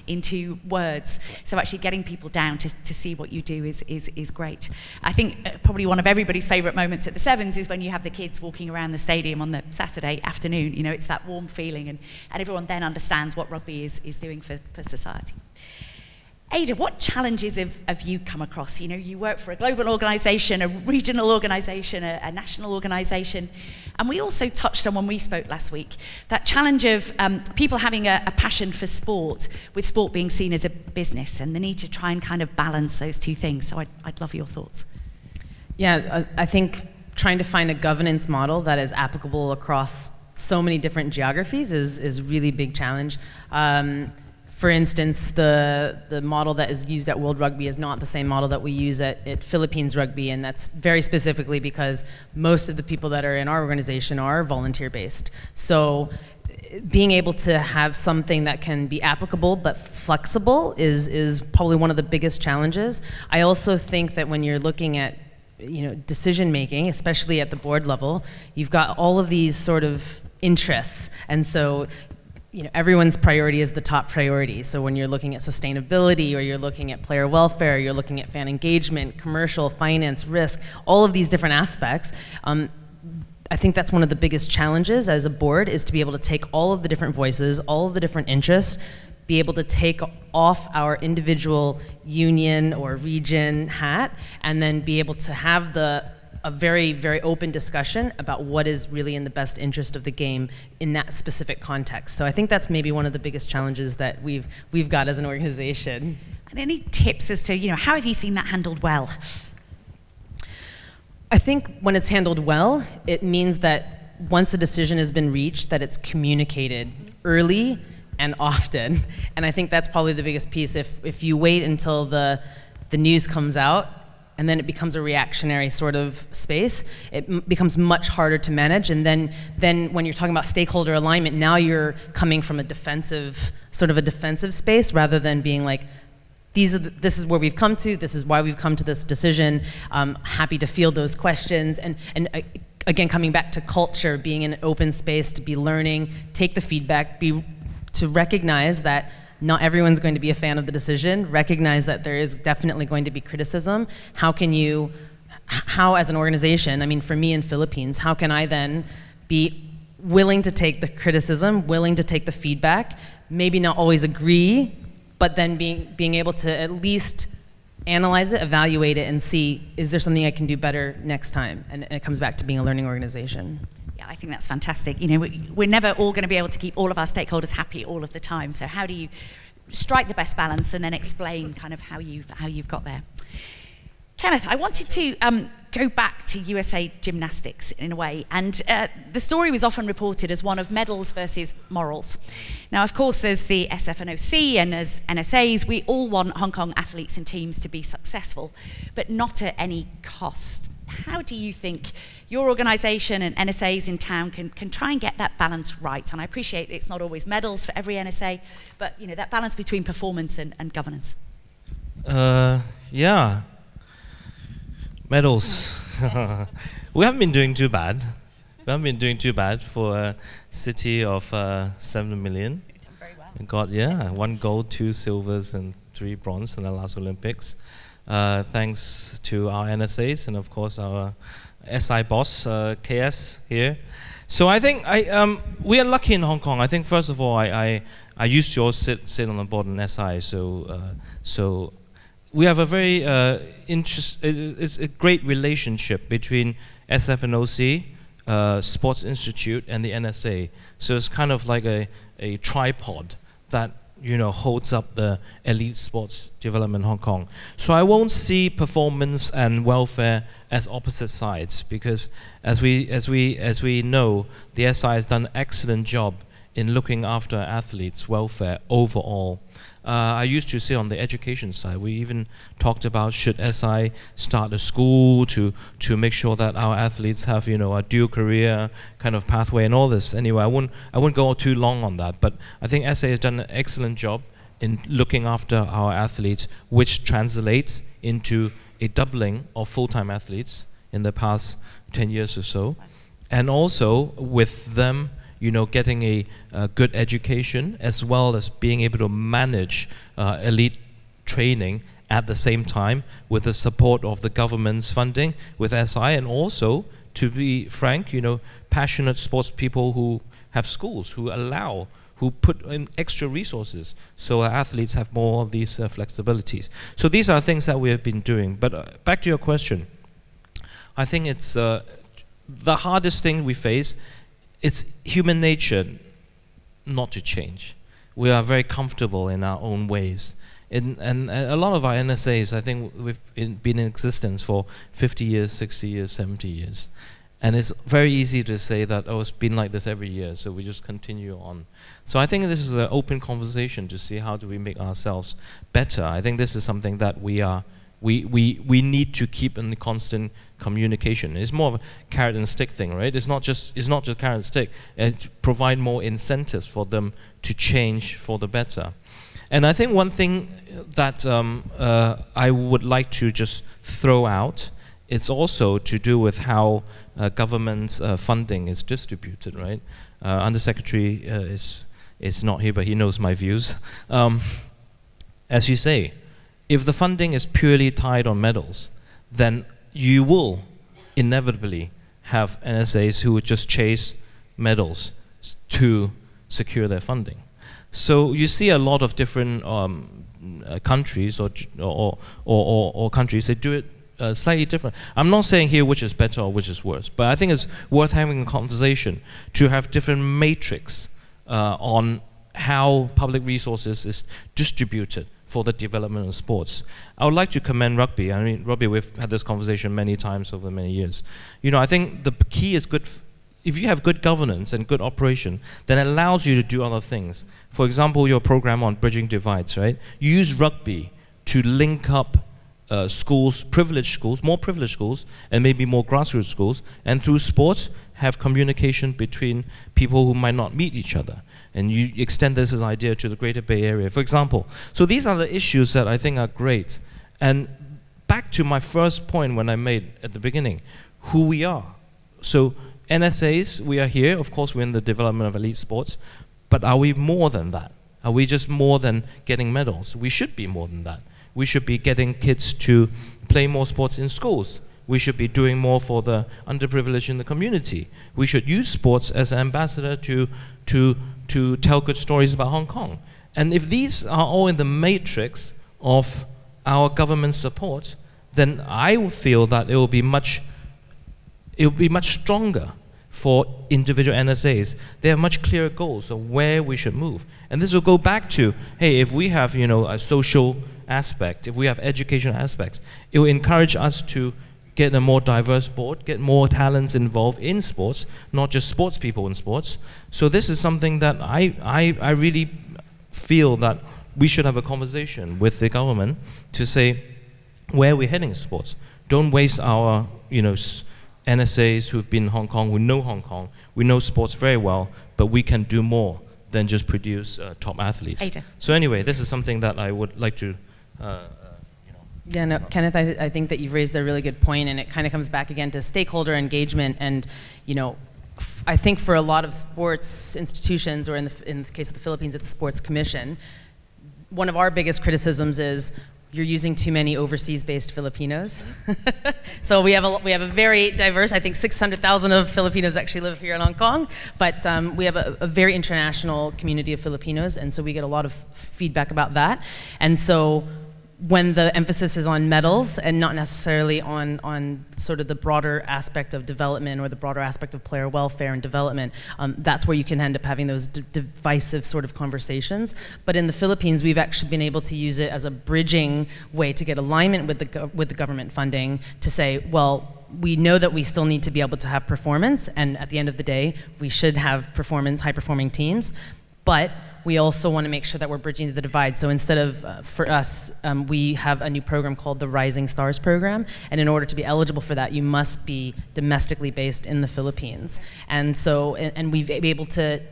into words. So actually getting people down to see what you do is great. I think probably one of everybody's favourite moments at the Sevens is when you have the kids walking around the stadium on the Saturday afternoon. You know, it's that warm feeling, and everyone then understands what rugby is doing for society. Ada, what challenges have you come across? You know, you work for a global organisation, a regional organisation, a national organisation, and we also touched on when we spoke last week, that challenge of people having a passion for sport, with sport being seen as a business, and the need to try and kind of balance those two things. So I'd love your thoughts. Yeah, I think trying to find a governance model that is applicable across so many different geographies is a really big challenge. For instance, the model that is used at World Rugby is not the same model that we use at Philippines Rugby, and that's very specifically because most of the people that are in our organization are volunteer-based. So being able to have something that can be applicable but flexible is probably one of the biggest challenges. I also think that when you're looking at decision making, especially at the board level, you've got all of these sort of interests, and so everyone's priority is the top priority. So when you're looking at sustainability, or you're looking at player welfare, you're looking at fan engagement, commercial, finance, risk, all of these different aspects, I think that's one of the biggest challenges as a board, is to be able to take all of the different voices, all of the different interests, be able to take off our individual union or region hat, and then be able to have a very, very open discussion about what is really in the best interest of the game in that specific context. So I think that's maybe one of the biggest challenges that we've got as an organization. And any tips as to, how have you seen that handled well? I think when it's handled well, it means that once a decision has been reached, that it's communicated early and often. And I think that's probably the biggest piece. If you wait until the news comes out, and then it becomes a reactionary sort of space, it becomes much harder to manage. And then when you're talking about stakeholder alignment, now you're coming from a defensive space, rather than being like, this is where we've come to, this is why we've come to this decision. Happy to field those questions. And again, coming back to culture, being in an open space, to be learning, take the feedback, to recognize that not everyone's going to be a fan of the decision, recognize that there is definitely going to be criticism. How as an organization, I mean, for me in Philippines, how can I then be willing to take the criticism, willing to take the feedback, maybe not always agree, but then being able to at least analyze it, evaluate it, and see, is there something I can do better next time? And it comes back to being a learning organization. I think that's fantastic. We're never all going to be able to keep all of our stakeholders happy all of the time. So how do you strike the best balance and then explain kind of how you've got there? Kenneth, I wanted to go back to USA Gymnastics in a way, and the story was often reported as one of medals versus morals. Now, of course, as the SFNOC and as NSAs, we all want Hong Kong athletes and teams to be successful, but not at any cost. How do you think your organisation and NSAs in town can try and get that balance right? And I appreciate it's not always medals for every NSA, but that balance between performance and governance. Yeah, medals. We haven't been doing too bad. We haven't been doing too bad for a city of 7 million. You've done very well. We got 1 gold, 2 silvers, and 3 bronze in the last Olympics. Thanks to our NSAs and of course our SI boss, KS here. So I think we are lucky in Hong Kong. I think first of all, I used to also sit on the board in SI, so we have a very it's a great relationship between SFNOC, Sports Institute, and the NSA. So it's kind of like a tripod that holds up the elite sports development in Hong Kong. So I won't see performance and welfare as opposite sides, because as we know, the SI has done an excellent job in looking after athletes' welfare overall. I used to say on the education side, we even talked about should SI start a school to make sure that our athletes have a dual career kind of pathway and all this. Anyway, I wouldn't go too long on that, but I think SI has done an excellent job in looking after our athletes, which translates into a doubling of full-time athletes in the past 10 years or so, and also with them getting a good education, as well as being able to manage elite training at the same time with the support of the government's funding with SI, and also, to be frank, passionate sports people who have schools, who put in extra resources so our athletes have more of these flexibilities. So these are things that we have been doing. But back to your question, I think it's the hardest thing we face. It's human nature not to change. We are very comfortable in our own ways. And a lot of our NSAs, I think we've been in existence for 50 years, 60 years, 70 years. And it's very easy to say that, oh, it's been like this every year, so we just continue on. So I think this is an open conversation to see how do we make ourselves better. I think this is something that we need to keep in constant communication. It's more of a carrot and stick thing, right? It's not just carrot and stick. It provide more incentives for them to change for the better. And I think one thing that I would like to just throw out, it's also to do with how government funding is distributed, right? Undersecretary is not here, but he knows my views. As you say, if the funding is purely tied on medals, then you will inevitably have NSAs who would just chase medals to secure their funding. So you see a lot of different countries or countries, they do it slightly different. I'm not saying here which is better or which is worse, but I think it's worth having a conversation to have different matrix on how public resources is distributed for the development of sports. I would like to commend rugby. I mean, rugby, we've had this conversation many times over many years. I think the key is good. If you have good governance and good operation, then it allows you to do other things. For example, your program on bridging divides, right? You use rugby to link up schools, privileged schools, more privileged schools, and maybe more grassroots schools, and through sports, have communication between people who might not meet each other. And you extend this as idea to the Greater Bay Area, for example. So these are the issues that I think are great. And back to my first point when I made at the beginning, who we are. So NSAs, we are here, of course we're in the development of elite sports, but are we more than that? Are we just more than getting medals? We should be more than that. We should be getting kids to play more sports in schools. We should be doing more for the underprivileged in the community. We should use sports as an ambassador to tell good stories about Hong Kong. And if these are all in the matrix of our government support, then I feel that it will be much stronger for individual NSAs. They have much clearer goals of where we should move. And this will go back to, hey, if we have a social aspect, if we have educational aspects, it will encourage us to get a more diverse board, get more talents involved in sports, not just sports people in sports. So this is something that I really feel that we should have a conversation with the government to say where we're heading in sports. Don't waste our NSAs who've been in Hong Kong, who know Hong Kong, we know sports very well, but we can do more than just produce top athletes. Ada. So anyway, this is something that I would like to Yeah, no, Kenneth, I think that you've raised a really good point, and it kind of comes back again to stakeholder engagement. And I think for a lot of sports institutions, or in the case of the Philippines, it's the Sports Commission, one of our biggest criticisms is you're using too many overseas-based Filipinos. So we have a very diverse, I think 600,000 of Filipinos actually live here in Hong Kong, but we have a very international community of Filipinos, and so we get a lot of feedback about that. And so when the emphasis is on medals and not necessarily on sort of the broader aspect of development or the broader aspect of player welfare and development, that's where you can end up having those divisive sort of conversations. But in the Philippines, we've actually been able to use it as a bridging way to get alignment with the government funding to say, well, we know that we still need to be able to have performance, and at the end of the day, we should have high-performing teams, but we also want to make sure that we're bridging the divide. So instead of, for us, we have a new program called the Rising Stars program, and in order to be eligible for that, you must be domestically based in the Philippines. And so, and we've been able to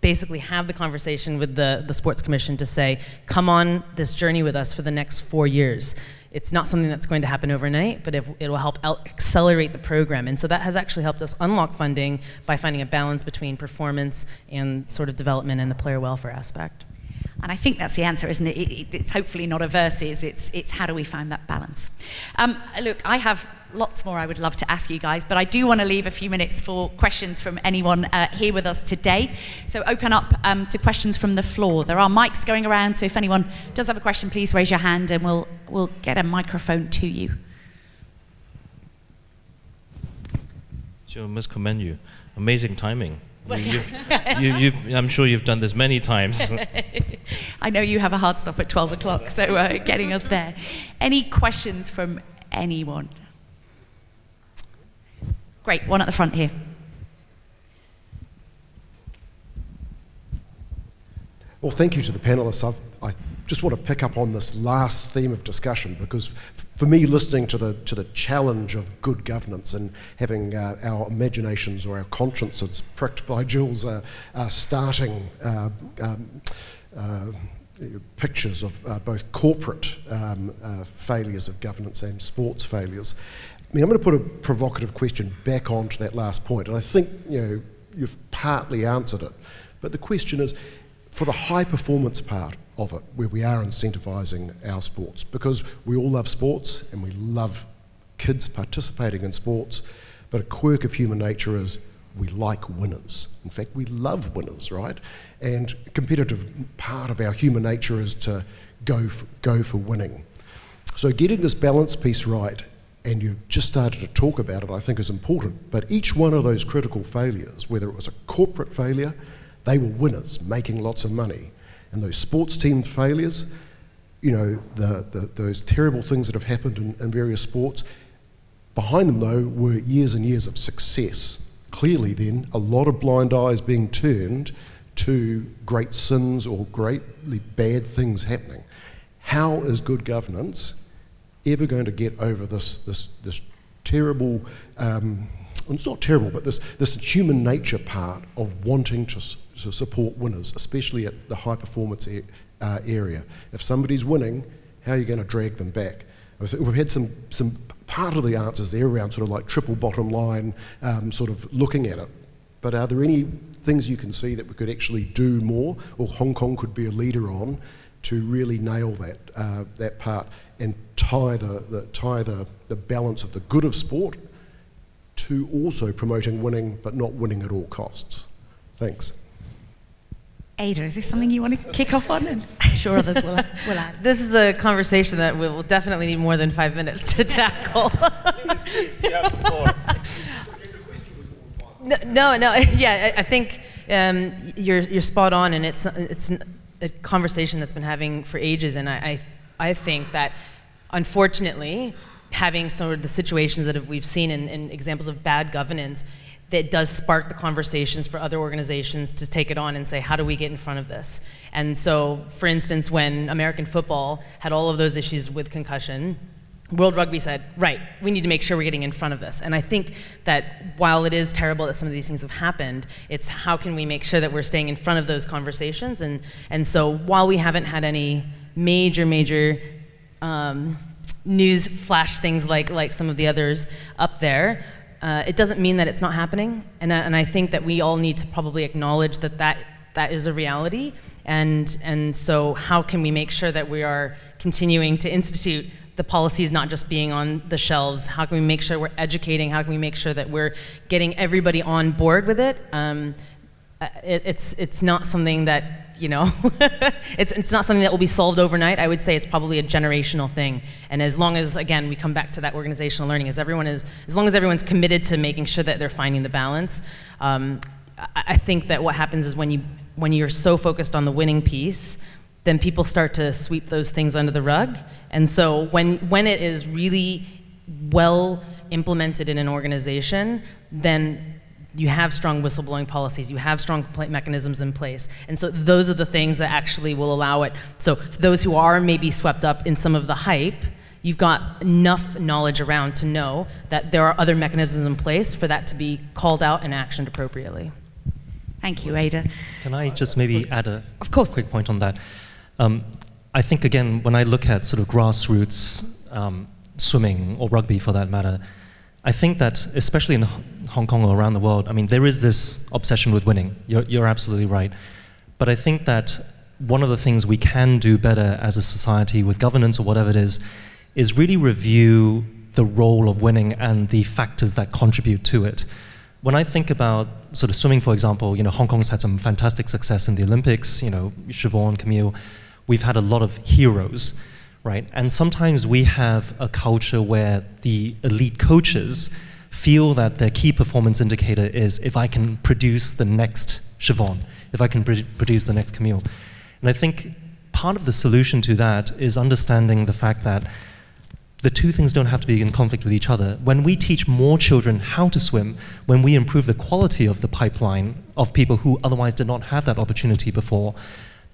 basically have the conversation with the Sports Commission to say, come on this journey with us for the next 4 years. It's not something that's going to happen overnight, but it will help accelerate the program. And so that has actually helped us unlock funding by finding a balance between performance and sort of development and the player welfare aspect. And I think that's the answer, isn't it? It's hopefully not a versus, it's how do we find that balance. Look, I have lots more I would love to ask you guys, but I do want to leave a few minutes for questions from anyone here with us today. So open up to questions from the floor. There are mics going around, so if anyone does have a question, please raise your hand and we'll get a microphone to you. Sure, I must commend you. Amazing timing. I'm sure you've done this many times. I know you have a hard stop at 12 o'clock, so getting us there. Any questions from anyone? Great, one at the front here. Well, thank you to the panelists. I just want to pick up on this last theme of discussion, because for me, listening to the challenge of good governance and having our imaginations or our consciences pricked by Jules starting pictures of both corporate failures of governance and sports failures. I mean, I'm going to put a provocative question back onto that last point, and I think you've partly answered it. But the question is, for the high performance part of it, where we are incentivising our sports, because we all love sports and we love kids participating in sports, but a quirk of human nature is we like winners. In fact, we love winners, right? And a competitive part of our human nature is to go for winning. So getting this balance piece right, and you've just started to talk about it, I think is important, but each one of those critical failures, whether it was a corporate failure, they were winners making lots of money. And those sports team failures, those terrible things that have happened in various sports, behind them though were years and years of success. Clearly then, a lot of blind eyes being turned to great sins or greatly bad things happening. How is good governance ever going to get over this terrible, it's not terrible, but this human nature part of wanting to support winners, especially at the high performance area? If somebody's winning, how are you going to drag them back? We've had some part of the answers there around sort of like triple bottom line, sort of looking at it. But are there any things you can see that we could actually do more, or Hong Kong could be a leader on, to really nail that part and tie the balance of the good of sport to also promoting winning, but not winning at all costs? Thanks. Ada, is this something you want to kick off on? And I'm sure others will add. This is a conversation that will definitely need more than 5 minutes to tackle. Please, you have the floor. No, yeah, I think you're spot on, and it's a conversation that's been having for ages, and I think that, unfortunately, having some of the situations that we've seen in examples of bad governance, that does spark the conversations for other organizations to take it on and say, how do we get in front of this? And so, for instance, when American football had all of those issues with concussion, World Rugby said, right, we need to make sure we're getting in front of this. And I think that while it is terrible that some of these things have happened, it's how can we make sure that we're staying in front of those conversations? And so while we haven't had any major news flash things like some of the others up there, it doesn't mean that it's not happening. And I think that we all need to probably acknowledge that is a reality. And so how can we make sure that we are continuing to institute the policies not just being on the shelves? How can we make sure we're educating? How can we make sure that we're getting everybody on board with it? it's not something that, you know, it's not something that will be solved overnight. I would say it's probably a generational thing. And as long as, again, we come back to that organizational learning, as long as everyone's committed to making sure that they're finding the balance, I think that what happens is when you're so focused on the winning piece, then people start to sweep those things under the rug. And so when it is really well implemented in an organization, then you have strong whistleblowing policies, you have strong complaint mechanisms in place. And so those are the things that actually will allow it. So for those who are maybe swept up in some of the hype, you've got enough knowledge around to know that there are other mechanisms in place for that to be called out and actioned appropriately. Thank you, Ada. Can I just maybe add a Of course. quick point on that? I think, again, when I look at sort of grassroots swimming or rugby for that matter, I think that, especially in Hong Kong or around the world, I mean, there is this obsession with winning. You're absolutely right. But I think that one of the things we can do better as a society with governance or whatever it is really review the role of winning and the factors that contribute to it. When I think about sort of swimming, for example, you know, Hong Kong's had some fantastic success in the Olympics, you know, Siobhan, Camille, we've had a lot of heroes. Right? And sometimes we have a culture where the elite coaches feel that their key performance indicator is if I can produce the next Siobhan, if I can produce the next Camille. And I think part of the solution to that is understanding the fact that the two things don't have to be in conflict with each other. When we teach more children how to swim, when we improve the quality of the pipeline of people who otherwise did not have that opportunity before,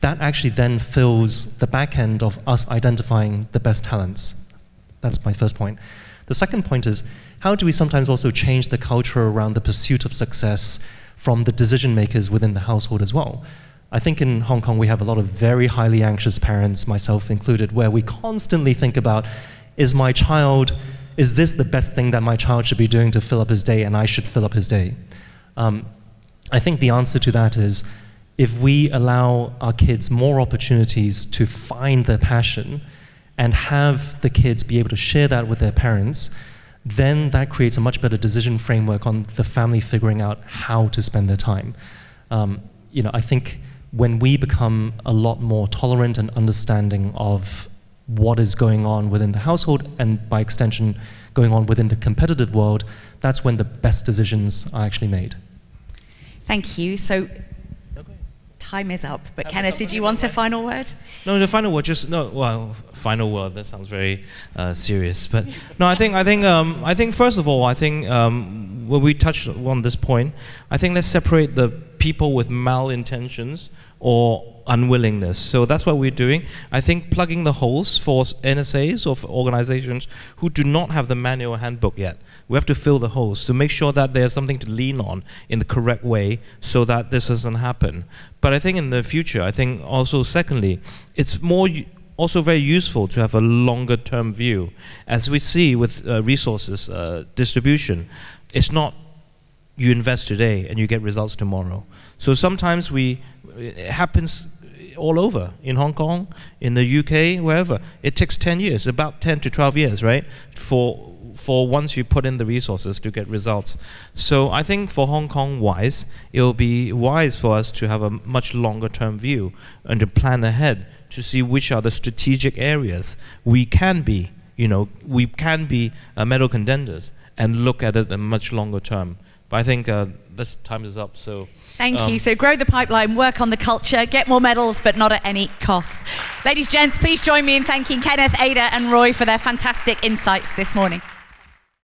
that actually then fills the back end of us identifying the best talents. That's my first point. The second point is, how do we sometimes also change the culture around the pursuit of success from the decision makers within the household as well? I think in Hong Kong we have a lot of very highly anxious parents, myself included, where we constantly think about, is this the best thing that my child should be doing to fill up his day and I should fill up his day? I think the answer to that is, if we allow our kids more opportunities to find their passion and have the kids be able to share that with their parents, then that creates a much better decision framework on the family figuring out how to spend their time. You know, I think when we become a lot more tolerant and understanding of what is going on within the household and by extension going on within the competitive world, that's when the best decisions are actually made. Thank you. So time is up, but Kenneth, did you want a final word? No, the final word, final word, that sounds very serious. But no, I think first of all, when we touched on this point, I think let's separate the people with malintentions or unwillingness. So that's what we're doing. I think plugging the holes for NSAs or for organizations who do not have the manual handbook yet. We have to fill the holes to make sure that there's something to lean on in the correct way so that this doesn't happen. But I think in the future, I think also secondly, it's also very useful to have a longer term view. As we see with resources distribution, it's not you invest today and you get results tomorrow. So sometimes it happens all over, in Hong Kong, in the UK, wherever. It takes 10 years, about 10 to 12 years, right, for once you put in the resources to get results. So I think for Hong Kong-wise, it will be wise for us to have a much longer term view and to plan ahead to see which are the strategic areas we can be medal contenders and look at it in much longer term. But I think this time is up, so... Thank you. So grow the pipeline, work on the culture, get more medals, but not at any cost. Ladies, gents, please join me in thanking Kenneth, Ada and Roy for their fantastic insights this morning.